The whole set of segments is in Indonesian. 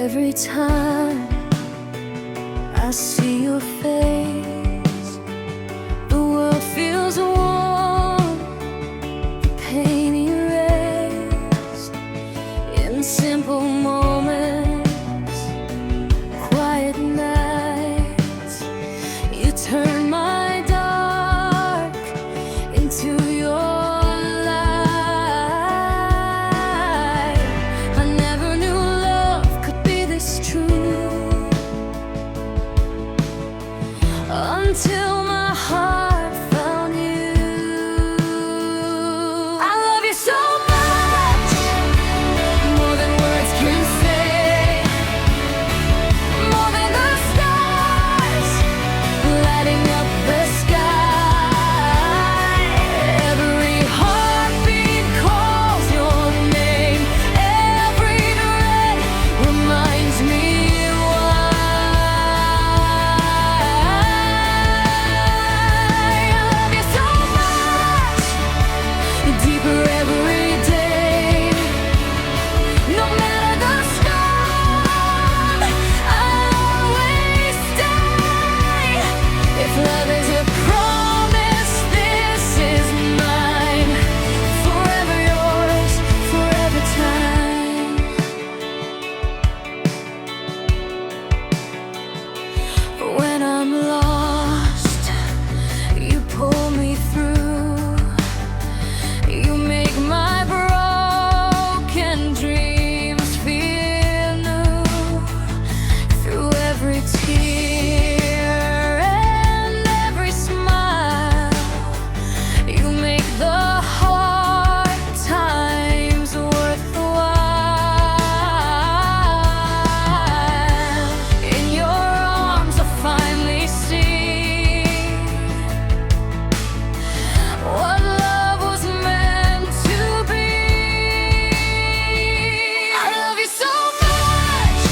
Every time I see your face, the world feels warm, the pain erased in simple moments, quiet nights. You turn my dark into your until my heart found you. I love you so much, more than words can say, more than the stars lighting up the sky. Every heartbeat calls your name, every breath reminds me when I'm lost, you pull me through. You make my broken dreams feel new. Through every tear and every smile, you make the hard times worthwhile. In your arms I finally see what love was meant to be. I love you so much,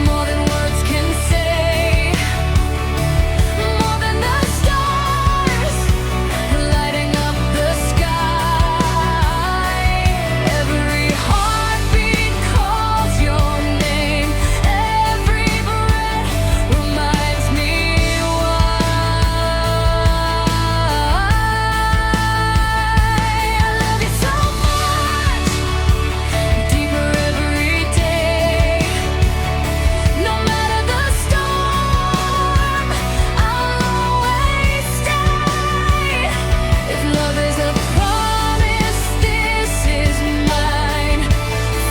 more than words can say, more than the stars lighting up the sky. Every heartbeat calls your name, every breath reminds me why. I love you so much, deeper every day. No matter the storm, I'll always stay. If love is a promise, this is mine.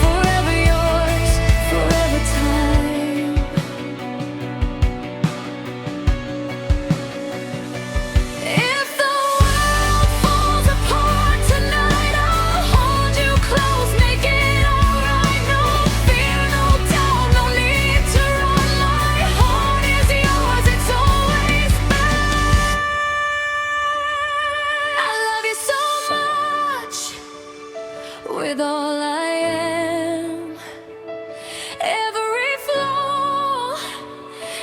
Forever yours, forever time. If the world falls apart tonight, I'll hold you close, make it alright. No fear, no doubt, no need to run. My heart is yours, it's always mine. I love you so much, with all I am. Every flaw,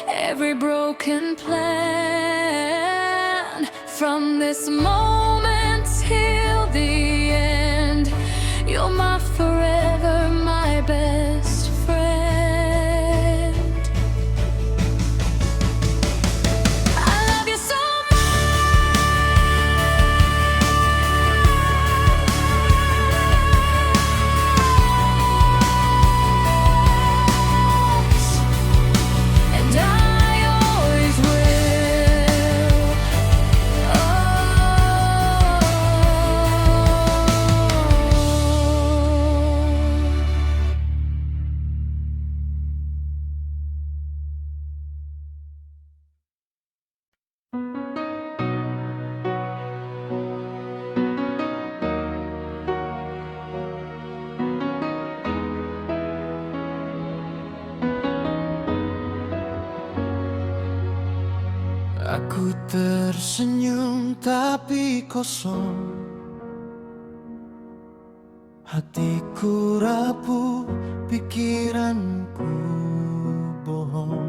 every broken plan. From this moment till the end, you're my forever, my best friend. I love you so much, and I always will. Oh. Aku tersenyum tapi kosong, hatiku rapuh, pikiranku bohong.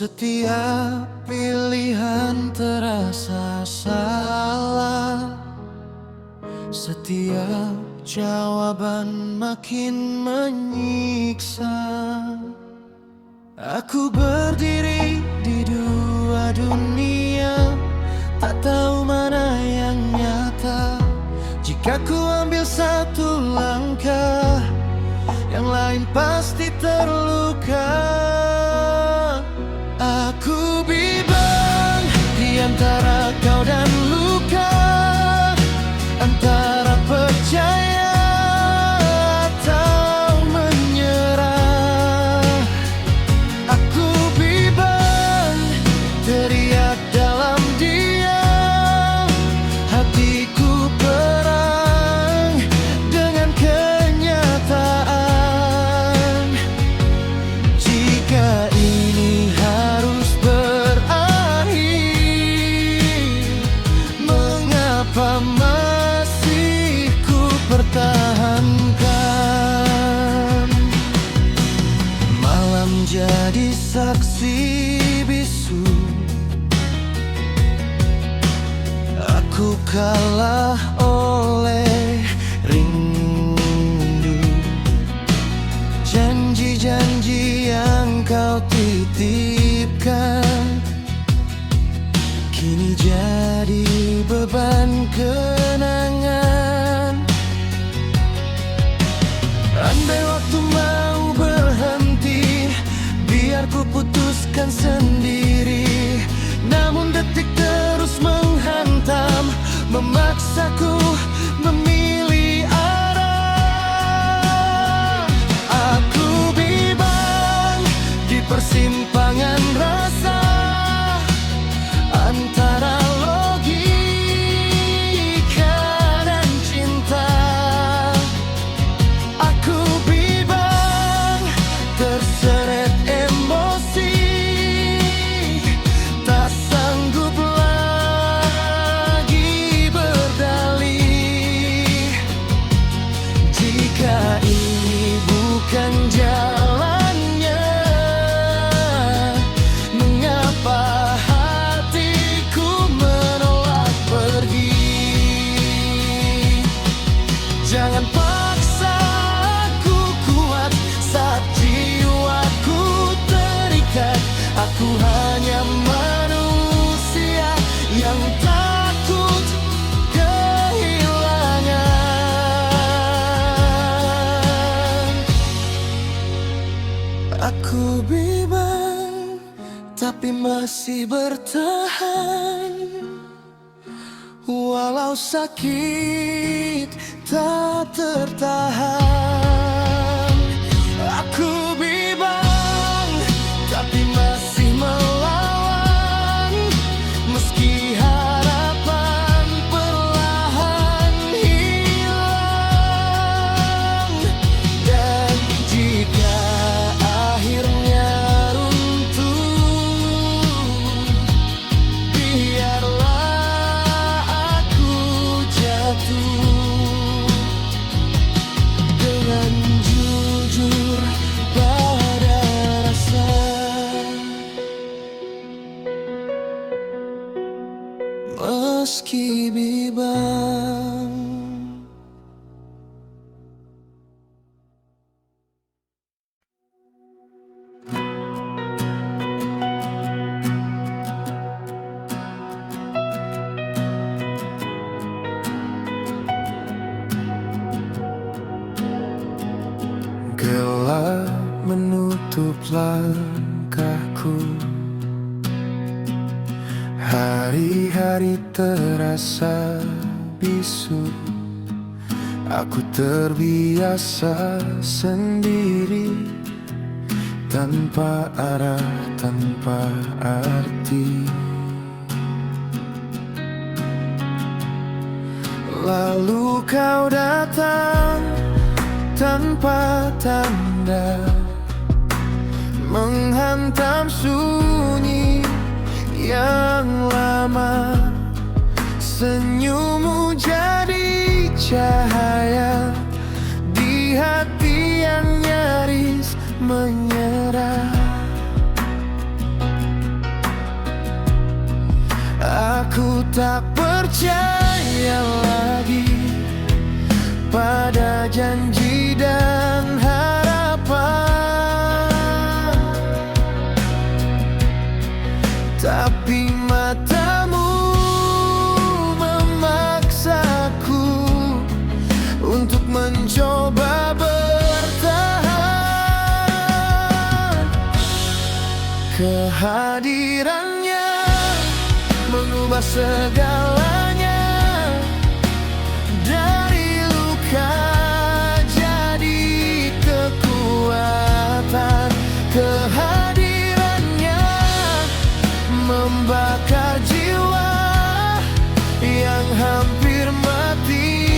setiap pilihan terasa salah, setiap jawaban makin menyiksa. Aku berdiri di dua dunia, tak tahu mana yang nyata. Jika ku ambil satu langkah, yang lain pasti terluka. Aku bimbang di antara kau dan luka, antara percaya atau menyerah. Aku bimbang teriak dalam diam, hatiku perang dengan kenyataan. Jika ini harus berakhir, mengapa masih ku pertahankan? Malam jadi saksi bisu, aku kalah oleh rindu. Janji-janji yang kau titipkan kini jadi beban kenangan. Andai waktu mau berhenti, biar ku putuskan sendiri. Namun detik terus menghantam, memaksaku memilih arah. Aku bimbang di persimpangan rasa, antara logika dan cinta. Aku bimbang terseret emosi, tak sanggup lagi berdalih. Jika ini bukan jalannya, mengapa hatiku menolak pergi? Jangan paksa aku kuat saat jiwaku terikat. Aku hanya manusia yang takut kehilangan. Aku bimbang tapi masih bertahan, walau sakit tak tertahan. Aku bimbang tapi masih melawan, meski harapan perlahan hilang. Dan jika akhirnya runtuh, biarlah aku jatuh dengan jujur pada rasa. Meski bimbang. Gelap menutup langkahku, hari-hari terasa bisu. Aku terbiasa sendiri, tanpa arah, tanpa arti. Lalu kau datang tanpa tanda, menghantam sunyi yang lama. Senyummu jadi cahaya di hati yang nyaris menyerah. Aku tak percaya lagi pada janji dan harapan, tapi matamu memaksaku untuk mencoba bertahan. Kehadirannya mengubah segalanya, dari luka jadi kekuatan. Kehadirannya membakar jiwa yang hampir mati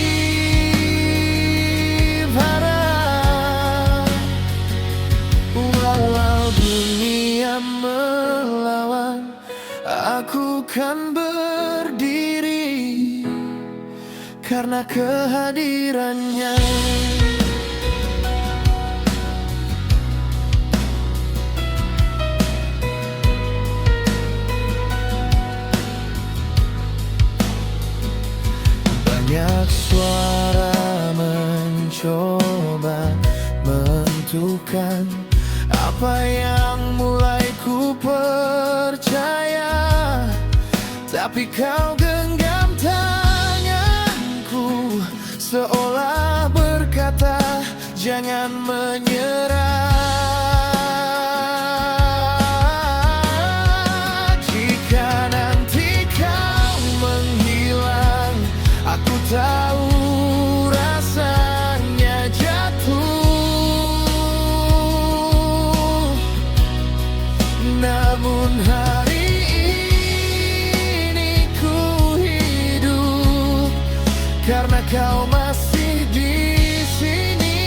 bara. Walau dunia melawan, aku kan berdiri karena kehadirannya. Banyak suara mencoba menentukan apa yang mulai ku percaya, tapi kau genggam tanganku seolah berkata, jangan menyerah. Jika nanti kau menghilang, aku tahu rasanya jatuh. Namun hari ini ku hidup karena kau masih di sini.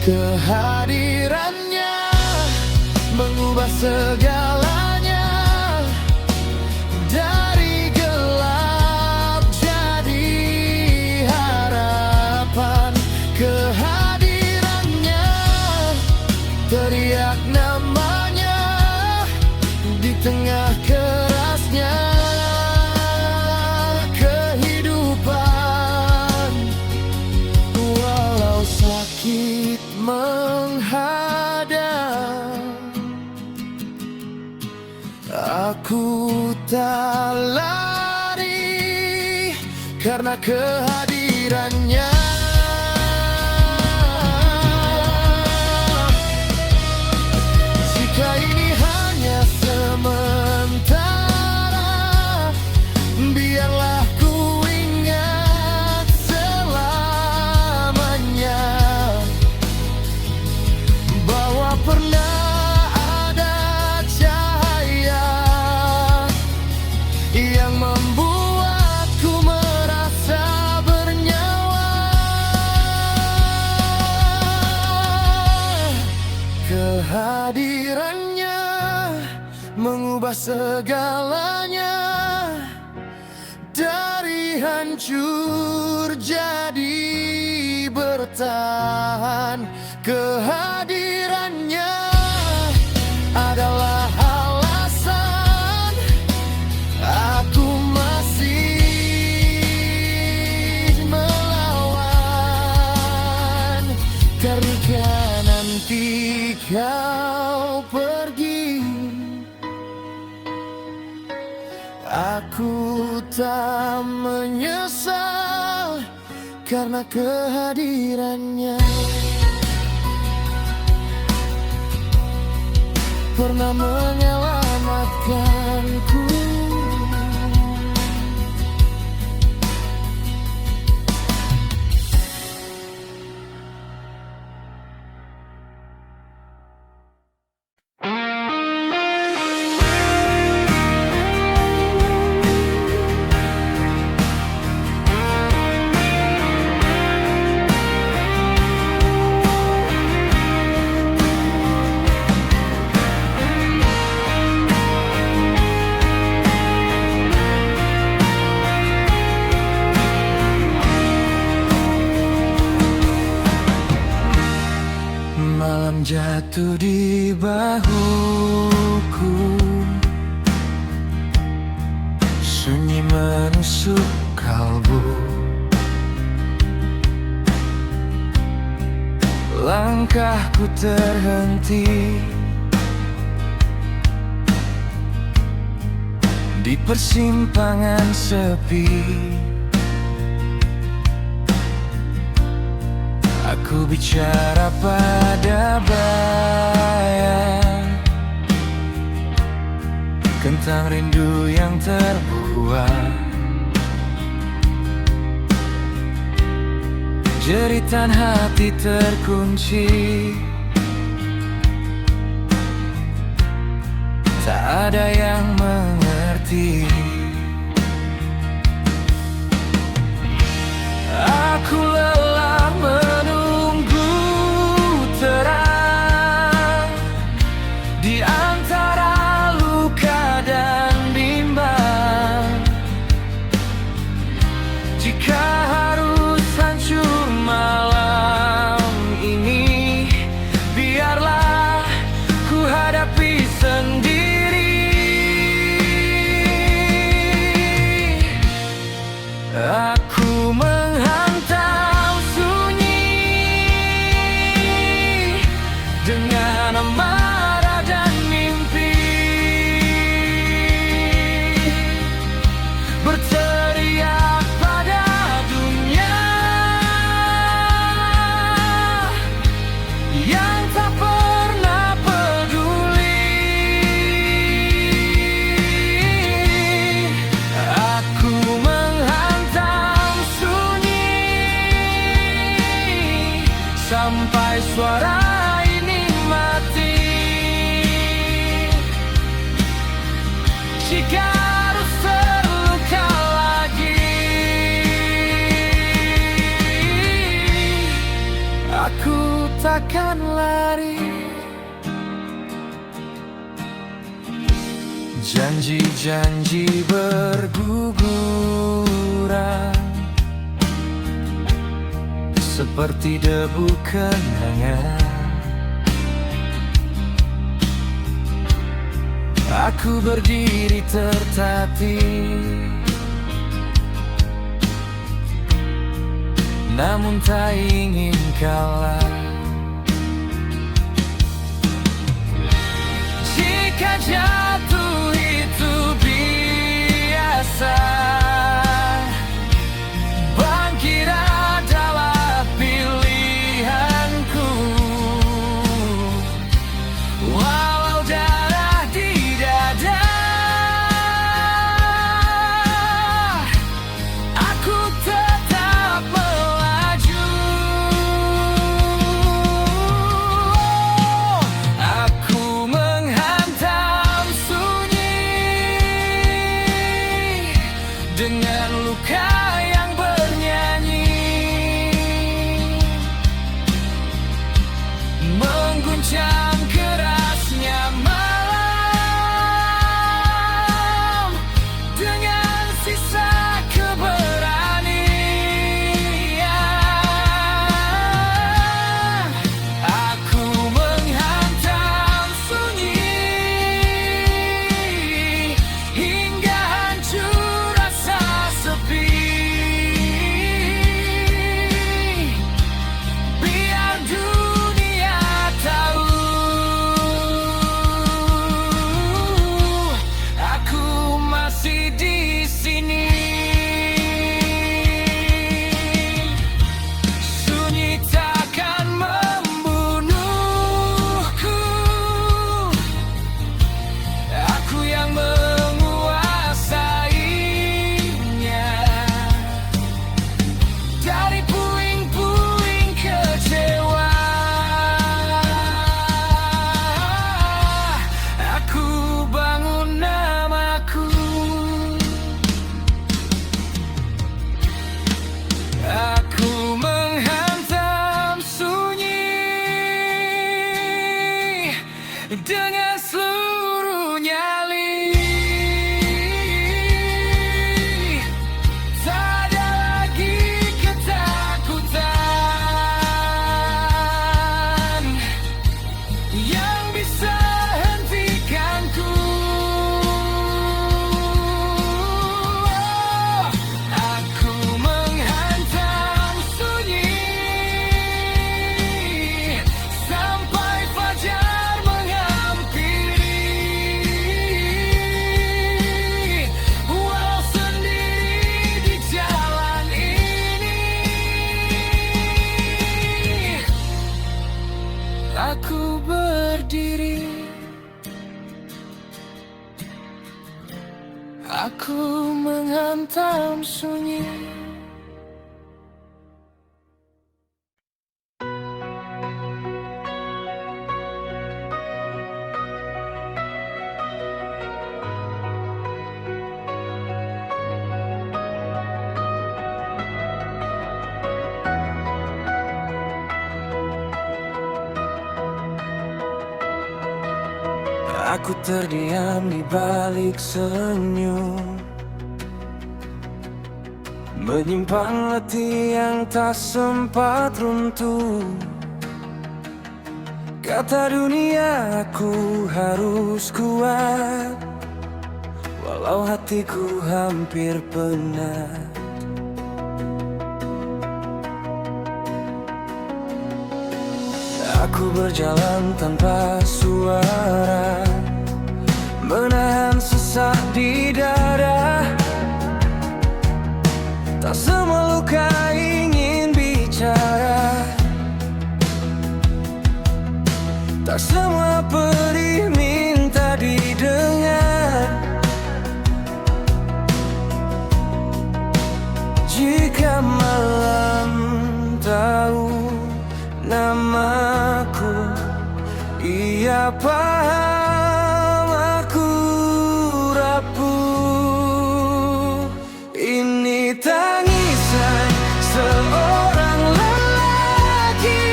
Kehadirannya mengubah segalanya, dari gelap jadi harapan. Kehadirannya teriak namanya di tengah kerasnya kehidupan. Walau sakit menghadang, aku tak lari karena kehadirannya. Jika ini hanya sementara, biarlah ku ingat selamanya bahwa pernah ada cahaya yang membuatku merasa bernyawa. Kehadirannya mengubah segalanya, dari hancur jadi bertahan. Kehadirannya adalah alasan aku masih melawan. Ketika nanti kau pergi, aku tak menyesal karena kehadirannya. Pernah menyelamatkanku. Malam jatuh di bahuku, menusuk kalbu. Langkahku terhenti di persimpangan sepi. Aku bicara pada bayang tentang rindu yang terbuang. Jeritan hati terkunci, tak ada yang mengerti. Aku lelah menunggu terang di antara luka dan bimbang. Jika harus hancur malam ini, biarlah ku hadapi sendiri. Aku menghantam sunyi dengan amarah dan mimpi, berteriak pada dunia yang tak pernah peduli. Aku menghantam sunyi sampai suara ini mati. Jika harus terluka lagi, aku takkan lari. Janji-janji berguguran seperti debu kenangan. Aku berdiri tertatih, namun tak ingin kalah. Jika jatuh itu biasa, bangkit adalah pilihanku. Walau darah di dada, aku tetap melaju. Aku menghantam sunyi dengan luka yang bernyanyi, mengguncang kerasnya malam dengan sisa keberanian. Aku menghantam sunyi hingga hancur rasa sepi. Biar dunia tahu aku masih di sini. Sunyi takkan membunuhku, aku yang menguasainya. Dari puing-puing kecewa, aku bangun namaku. Aku menghantam sunyi dengan seluruh nyali. Tak ada lagi ketakutan yang bisa hentikanku. Aku berdiri, aku menghantam sunyi. Aku terdiam di balik senyum, menyimpan letih yang tak sempat runtuh. Kata dunia aku harus kuat, walau hatiku hampir penat. Aku berjalan tanpa suara, menahan sesak di dada. Tak semua luka ingin bicara, tak semua pedih minta didengar. Jika malam tahu namaku, ia paham aku rapuh. Ini tangisan seorang lelaki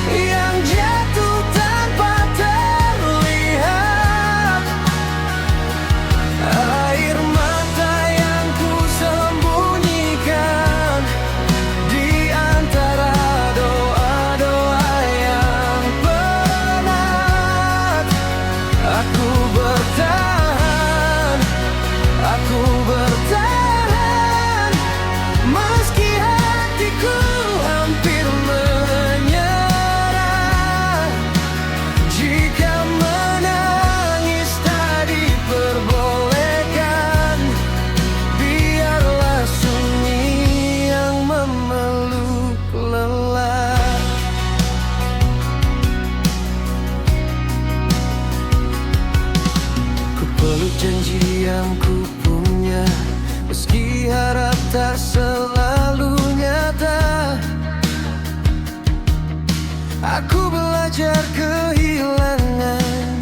yang jatuh tanpa terlihat. Air mata yang ku sembunyikan di antara doa-doa yang penat. Aku bertahan, aku bertahan, meski hatiku hampir menyerah. Jika menangis tak diperbolehkan, biarlah sunyi yang memeluk lelah. Ku peluk janji yang ku punya, meski harap tak selalu nyata. Aku belajar kehilangan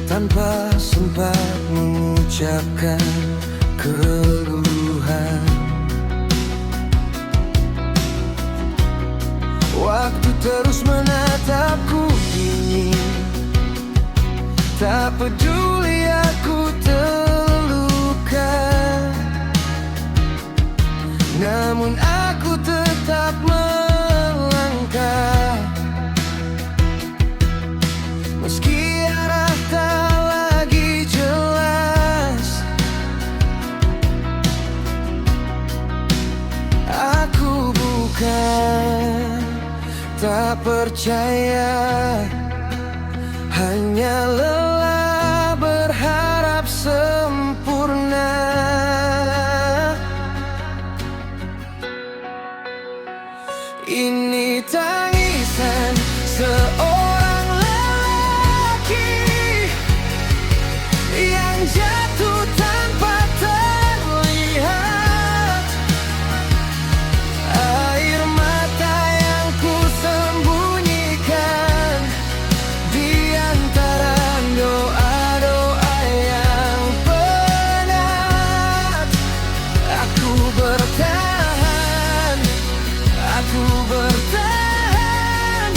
tanpa sempat mengucapkan keluluhan. Waktu terus menatapku dingin, tak peduli aku terluka, namun aku tetap melangkah. Meski arah tak lagi jelas, aku bukan tak percaya, hanya lelah berharap sempurna. Ini tangisan seorang lelaki yang jatuh tanpa terlihat. Air mata yang ku sembunyikan di antara doa-doa yang penat. Aku bertahan, aku bertahan,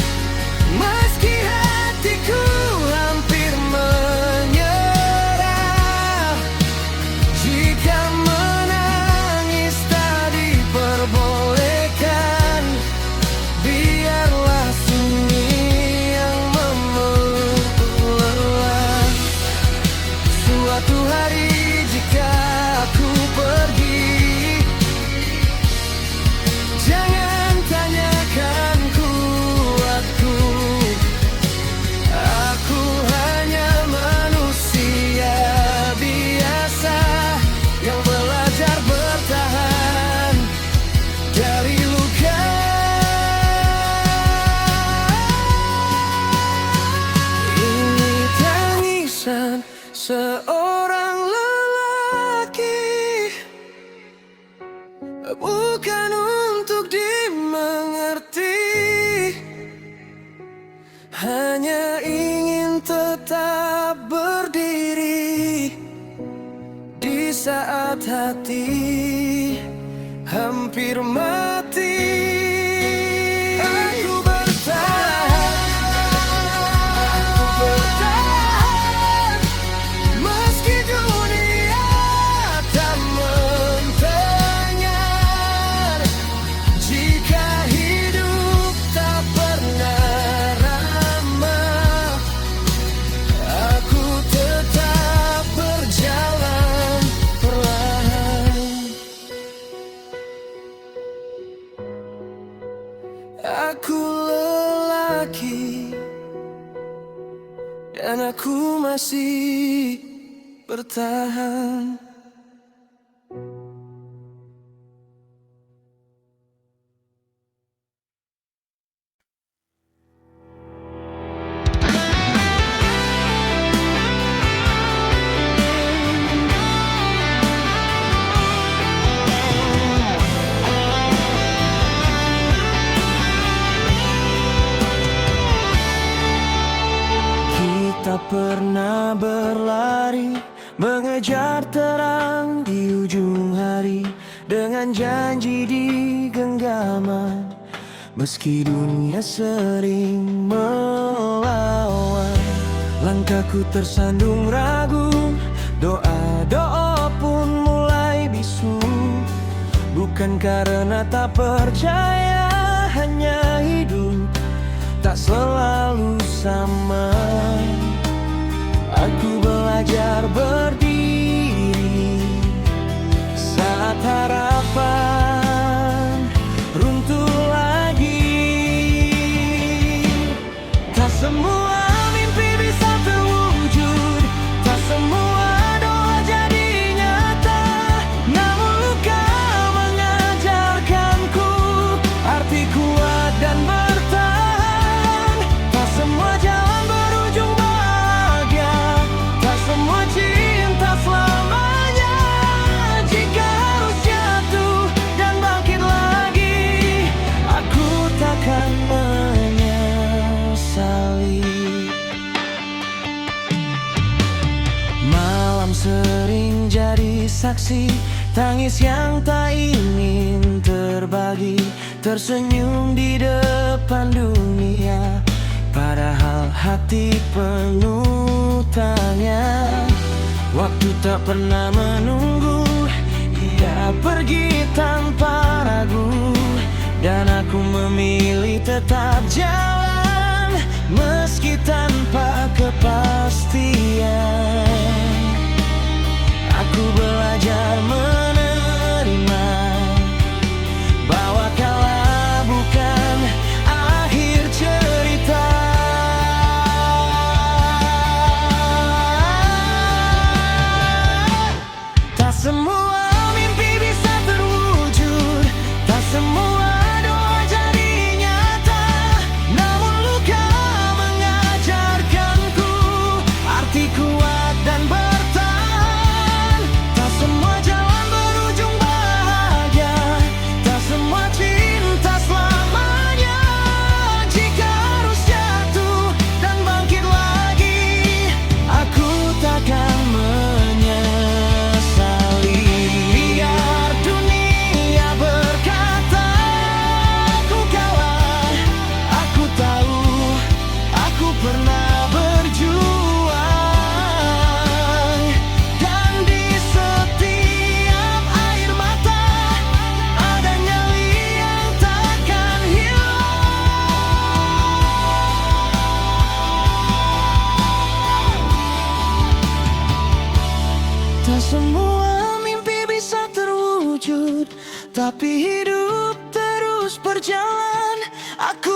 hati hampir mati. Aku bertahan meski dunia tak mendengar. Jika hidup tak pernah ramah, aku tetap berjalan perlahan. Aku lelaki dan aku masih bertahan. Kita pernah berlari mengejar terang di ujung hari, dengan janji di genggaman. Meski dunia sering melawan, langkahku tersandung ragu, doa-doa pun mulai bisu. Bukan karena tak percaya, hanya hidup tak selalu sama. Aku belajar berdiri saat harapan runtuh lagi. Tak semua mimpi bisa terwujud, tak semua doa jadi nyata. Namun luka mengajarkanku arti kuat dan bertahan. Tak semua jalan berujung bahagia, tak semua cinta selamanya. Jika harus jatuh dan bangkit lagi, aku takkan menyesali. Malam sering jadi saksi tangis yang tak ingin terbagi, tersenyum di depan dunia, padahal hati penuh tanya. Waktu tak pernah menunggu, ia pergi tanpa ragu, dan aku memilih tetap jalan meski tanpa kepastian. Aku belajar menerima bahwa kalah bukan akhir cerita. Tak semua mimpi bisa terwujud, tak semua doa jadi nyata. Namun luka mengajarkanku arti kuat dan bertahan. Tak semua jalan berujung bahagia, tak semua cinta selamanya. Jika harus jatuh dan bangkit lagi, aku takkan menyesali. Biar dunia berkata aku kalah, aku tahu aku pernah berjuang. Dan di setiap air mata ada nyali yang takkan hilang. Tak semua mimpi bisa terwujud, tapi hidup terus berjalan. Aku